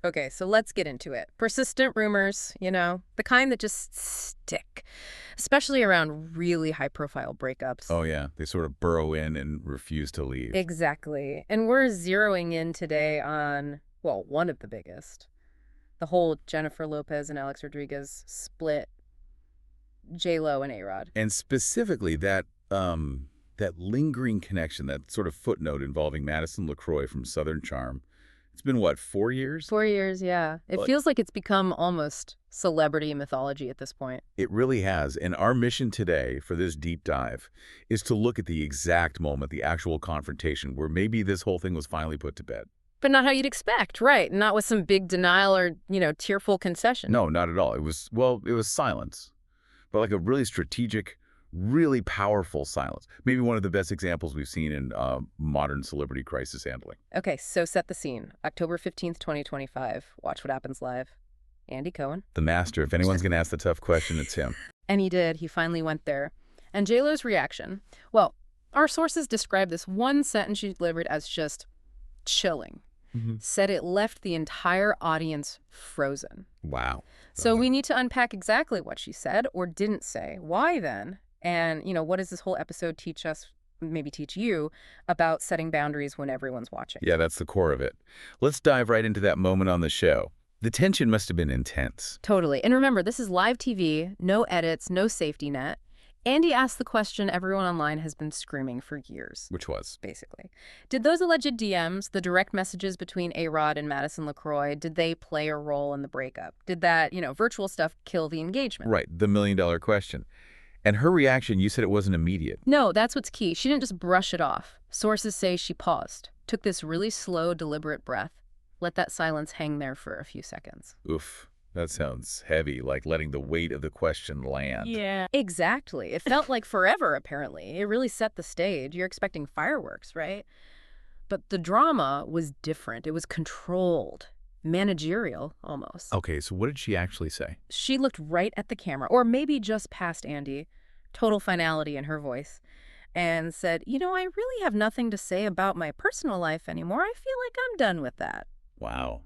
Okay, so let's get into it. Persistent rumors, the kind that just stick, especially around really high-profile breakups. Oh, yeah. They sort of burrow in and refuse to leave. Exactly. And we're zeroing in today on, well, one of the biggest. The whole Jennifer Lopez and Alex Rodriguez split, J.Lo and A-Rod. And specifically that lingering connection, that sort of footnote involving Madison LeCroy from Southern Charm. It's been, what, 4 years? 4 years, yeah. It feels like it's become almost celebrity mythology at this point. It really has. And our mission today for this deep dive is to look at the exact moment, the actual confrontation, where maybe this whole thing was finally put to bed. But not how you'd expect, right? Not with some big denial or, tearful concession. No, not at all. It was silence. But like a really strategic, really powerful silence. Maybe one of the best examples we've seen in modern celebrity crisis handling. Okay, so set the scene. October 15th, 2025. Watch What Happens Live. Andy Cohen. The master. If anyone's going to ask the tough question, it's him. And he did. He finally went there. And J.Lo's reaction, well, our sources describe this one sentence she delivered as just chilling. Said it left the entire audience frozen. Wow. So we need to unpack exactly what she said or didn't say. Why then? And, what does this whole episode teach us, maybe teach you, about setting boundaries when everyone's watching? Yeah, that's the core of it. Let's dive right into that moment on the show. The tension must have been intense. Totally. And remember, this is live TV, no edits, no safety net. Andy asked the question everyone online has been screaming for years. Which was? Basically. Did those alleged DMs, the direct messages between A-Rod and Madison LeCroy, did they play a role in the breakup? Did that, virtual stuff kill the engagement? Right, the million-dollar question. And her reaction, you said it wasn't immediate. No, that's what's key. She didn't just brush it off. Sources say she paused, took this really slow, deliberate breath, let that silence hang there for a few seconds. Oof. That sounds heavy, like letting the weight of the question land. Yeah. Exactly. It felt like forever, apparently. It really set the stage. You're expecting fireworks, right? But the drama was different. It was controlled, managerial, almost. Okay, so what did she actually say? She looked right at the camera, or maybe just past Andy, total finality in her voice, and said, I really have nothing to say about my personal life anymore. I feel like I'm done with that. Wow.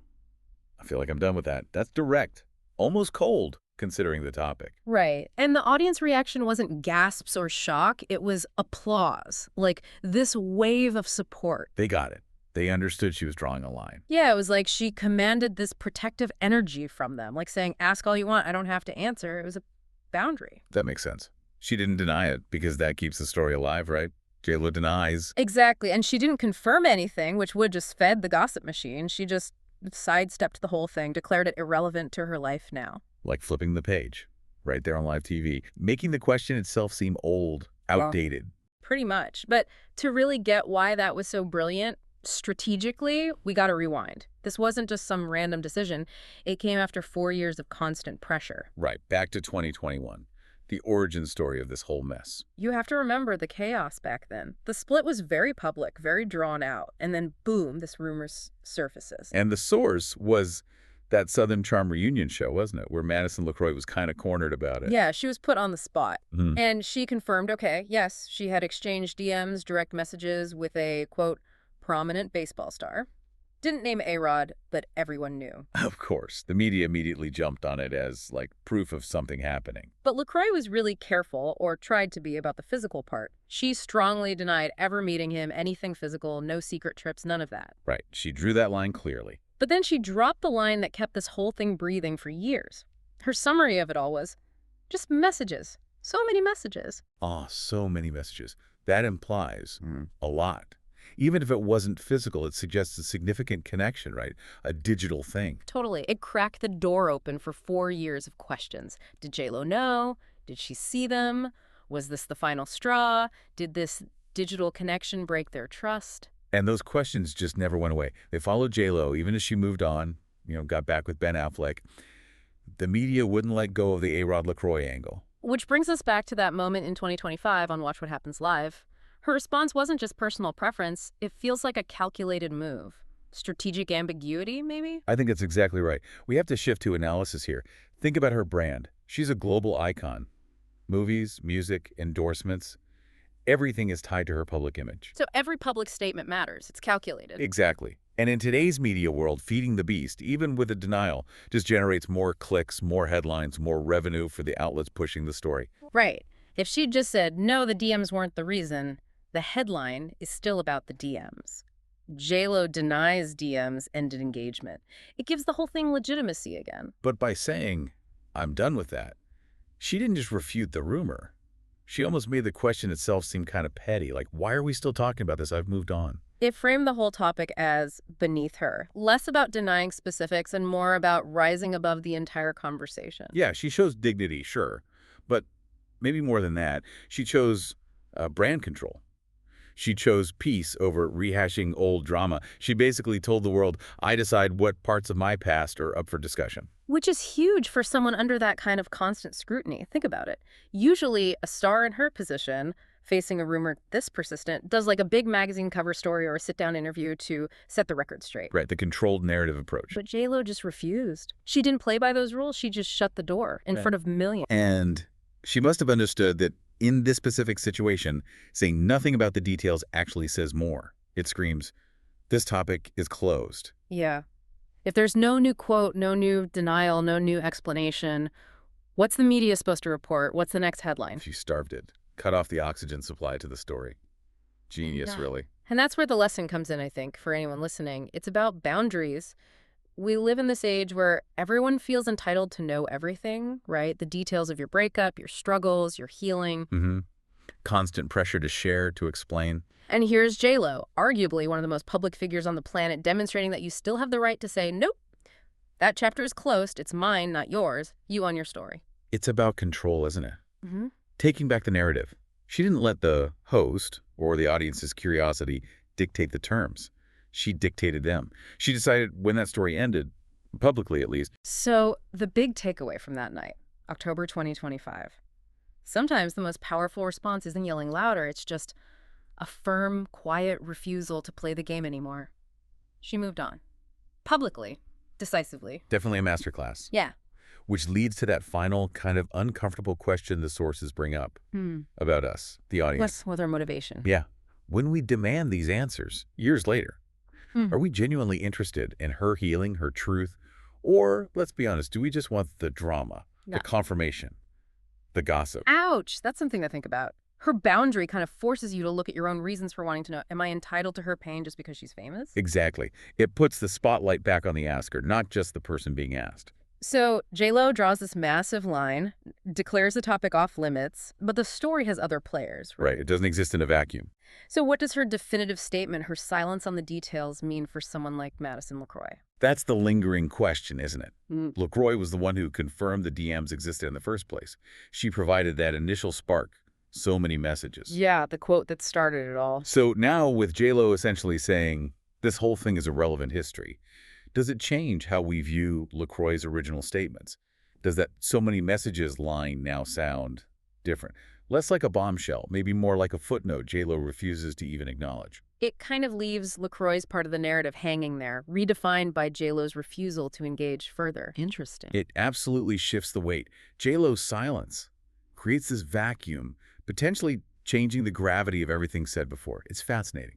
I feel like I'm done with that. That's direct, almost cold, considering the topic. Right. And the audience reaction wasn't gasps or shock. It was applause, like this wave of support. They got it. They understood she was drawing a line. Yeah, it was like she commanded this protective energy from them, like saying, ask all you want, I don't have to answer. It was a boundary. That makes sense. She didn't deny it because that keeps the story alive, right? J.Lo denies. Exactly. And she didn't confirm anything, which would just fed the gossip machine. She just sidestepped the whole thing, declared it irrelevant to her life now. Like flipping the page, right there on live TV, making the question itself seem old, outdated. Well, pretty much. But to really get why that was so brilliant, strategically, we got to rewind. This wasn't just some random decision. It came after 4 years of constant pressure. Right, back to 2021. The origin story of this whole mess. You have to remember the chaos back then. The split was very public, very drawn out, and then boom, this rumor surfaces. And the source was that Southern Charm reunion show, wasn't it? Where Madison LeCroy was kind of cornered about it. Yeah, she was put on the spot. And she confirmed, okay, yes, she had exchanged DMs, direct messages with a, quote, prominent baseball star. Didn't name A-Rod, but everyone knew. Of course. The media immediately jumped on it as, like, proof of something happening. But LeCroy was really careful, or tried to be, about the physical part. She strongly denied ever meeting him, anything physical, no secret trips, none of that. Right. She drew that line clearly. But then she dropped the line that kept this whole thing breathing for years. Her summary of it all was just messages. So many messages. Oh, so many messages. That implies a lot. Even if it wasn't physical, it suggests a significant connection, right? A digital thing. Totally. It cracked the door open for 4 years of questions. Did J.Lo know? Did she see them? Was this the final straw? Did this digital connection break their trust? And those questions just never went away. They followed J.Lo, even as she moved on, got back with Ben Affleck. The media wouldn't let go of the A-Rod LeCroy angle. Which brings us back to that moment in 2025 on Watch What Happens Live. Her response wasn't just personal preference. It feels like a calculated move. Strategic ambiguity, maybe? I think that's exactly right. We have to shift to analysis here. Think about her brand. She's a global icon. Movies, music, endorsements. Everything is tied to her public image. So every public statement matters. It's calculated. Exactly. And in today's media world, feeding the beast, even with a denial, just generates more clicks, more headlines, more revenue for the outlets pushing the story. Right. If she'd just said, no, the DMs weren't the reason, the headline is still about the DMs. J.Lo denies DMs ended engagement. It gives the whole thing legitimacy again. But by saying, I'm done with that, she didn't just refute the rumor. She almost made the question itself seem kind of petty, like, why are we still talking about this? I've moved on. It framed the whole topic as beneath her, less about denying specifics and more about rising above the entire conversation. Yeah, she shows dignity, sure, but maybe more than that. She chose brand control. She chose peace over rehashing old drama. She basically told the world, I decide what parts of my past are up for discussion. Which is huge for someone under that kind of constant scrutiny. Think about it. Usually, a star in her position, facing a rumor this persistent, does like a big magazine cover story or a sit-down interview to set the record straight. Right, the controlled narrative approach. But J.Lo just refused. She didn't play by those rules. She just shut the door in front of millions. And she must have understood that in this specific situation, saying nothing about the details actually says more. It screams, this topic is closed. Yeah. If there's no new quote, no new denial, no new explanation, what's the media supposed to report? What's the next headline? She starved it. Cut off the oxygen supply to the story. Genius, Yeah. really. And that's where the lesson comes in, I think, for anyone listening. It's about boundaries. We live in this age where everyone feels entitled to know everything, right? The details of your breakup, your struggles, your healing. Constant pressure to share, to explain. And here's J.Lo, arguably one of the most public figures on the planet, demonstrating that you still have the right to say, nope, that chapter is closed. It's mine, not yours. You own your story. It's about control, isn't it? Taking back the narrative. She didn't let the host or the audience's curiosity dictate the terms. She dictated them. She decided when that story ended, publicly at least. So the big takeaway from that night, October 2025, sometimes the most powerful response isn't yelling louder. It's just a firm, quiet refusal to play the game anymore. She moved on. Publicly. Decisively. Definitely a masterclass. Yeah. Which leads to that final kind of uncomfortable question the sources bring up about us, the audience. What's with our motivation? Yeah. When we demand these answers, years later, are we genuinely interested in her healing, her truth? Or, let's be honest, do we just want the drama, the confirmation, the gossip? Ouch! That's something to think about. Her boundary kind of forces you to look at your own reasons for wanting to know, am I entitled to her pain just because she's famous? Exactly. It puts the spotlight back on the asker, not just the person being asked. So J.Lo draws this massive line, declares the topic off limits, but the story has other players. Right. It doesn't exist in a vacuum. So what does her definitive statement, her silence on the details, mean for someone like Madison LeCroy? That's the lingering question, isn't it? LeCroy was the one who confirmed the DMs existed in the first place. She provided that initial spark, so many messages. Yeah, the quote that started it all. So now with J.Lo essentially saying this whole thing is a relevant history, does it change how we view LeCroy's original statements? Does that so many messages line now sound different? Less like a bombshell, maybe more like a footnote J.Lo refuses to even acknowledge. It kind of leaves LeCroy's part of the narrative hanging there, redefined by J.Lo's refusal to engage further. Interesting. It absolutely shifts the weight. J.Lo's silence creates this vacuum, potentially changing the gravity of everything said before. It's fascinating.